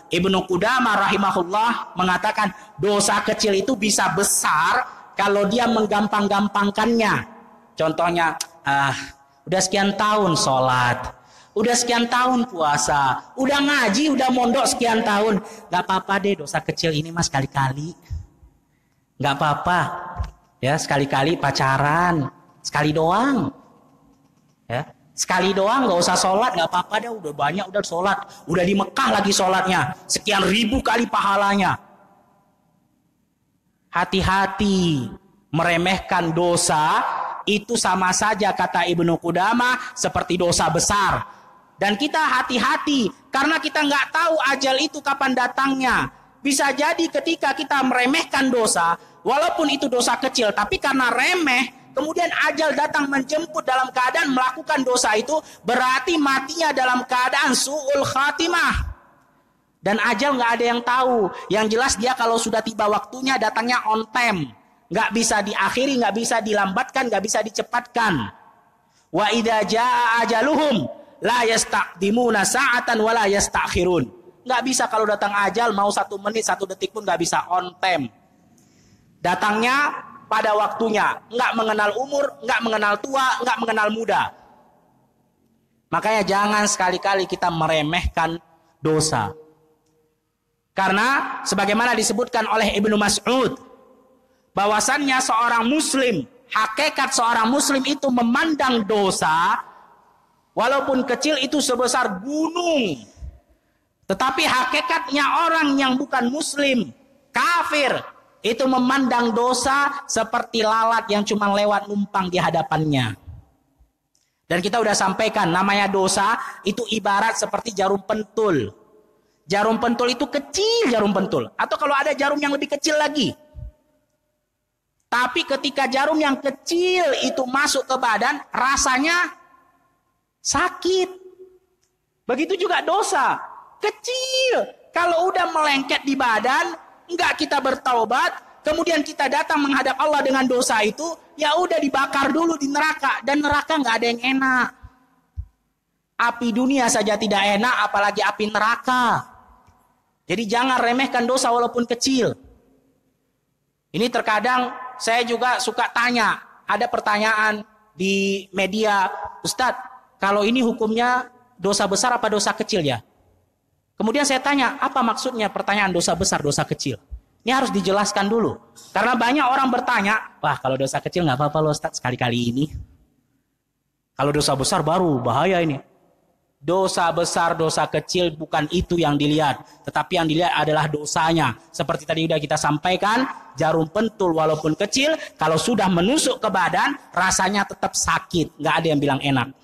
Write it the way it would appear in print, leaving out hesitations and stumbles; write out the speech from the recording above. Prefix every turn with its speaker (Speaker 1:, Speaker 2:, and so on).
Speaker 1: Ibnu Qudamah rahimahullah mengatakan dosa kecil itu bisa besar kalau dia menggampang-gampangkannya. Contohnya, udah sekian tahun sholat, udah sekian tahun puasa, udah ngaji, udah mondok sekian tahun, gak apa-apa deh dosa kecil ini mas, sekali-kali. Gak apa-apa, ya sekali-kali pacaran, sekali doang. Ya, sekali doang, gak usah sholat, gak apa-apa deh, udah banyak, udah sholat, udah di Mekah lagi sholatnya, sekian ribu kali pahalanya. Hati-hati, meremehkan dosa, itu sama saja kata Ibnu Qudamah seperti dosa besar. Dan kita hati-hati, karena kita nggak tahu ajal itu kapan datangnya. Bisa jadi ketika kita meremehkan dosa, walaupun itu dosa kecil, tapi karena remeh, kemudian ajal datang menjemput dalam keadaan melakukan dosa itu, berarti matinya dalam keadaan su'ul khatimah. Dan ajal nggak ada yang tahu. Yang jelas dia kalau sudah tiba waktunya datangnya on time. Nggak bisa diakhiri, nggak bisa dilambatkan, nggak bisa dicepatkan. Wa idza jaa ajaluhum la yastaqdimuna sa'atan wa la yastakhirun. Nggak bisa kalau datang ajal mau 1 menit 1 detik pun nggak bisa on time. Datangnya pada waktunya, nggak mengenal umur, nggak mengenal tua, nggak mengenal muda. Makanya jangan sekali-kali kita meremehkan dosa. Karena sebagaimana disebutkan oleh Ibnu Mas'ud, bahwasannya seorang muslim, hakikat seorang muslim itu memandang dosa, walaupun kecil itu sebesar gunung. Tetapi hakikatnya orang yang bukan muslim, kafir, itu memandang dosa seperti lalat yang cuma lewat numpang di hadapannya. Dan kita udah sampaikan, namanya dosa itu ibarat seperti jarum pentul. Jarum pentul itu kecil, jarum pentul. Atau kalau ada jarum yang lebih kecil lagi. Tapi ketika jarum yang kecil itu masuk ke badan, rasanya sakit. Begitu juga dosa. Kecil. Kalau udah melengket di badan, enggak kita bertaubat, kemudian kita datang menghadap Allah dengan dosa itu, ya udah dibakar dulu di neraka. Dan neraka enggak ada yang enak. Api dunia saja tidak enak, apalagi api neraka. Jadi jangan remehkan dosa walaupun kecil. Ini terkadang saya juga suka tanya, ada pertanyaan di media, Ustadz, kalau ini hukumnya dosa besar apa dosa kecil ya? Kemudian saya tanya, apa maksudnya pertanyaan dosa besar, dosa kecil? Ini harus dijelaskan dulu. Karena banyak orang bertanya, wah kalau dosa kecil nggak apa-apa loh Ustadz sekali-kali ini. Kalau dosa besar baru bahaya ini. Dosa besar, dosa kecil bukan itu yang dilihat. Tetapi yang dilihat adalah dosanya. Seperti tadi sudah kita sampaikan, jarum pentul walaupun kecil, kalau sudah menusuk ke badan, rasanya tetap sakit. Nggak ada yang bilang enak.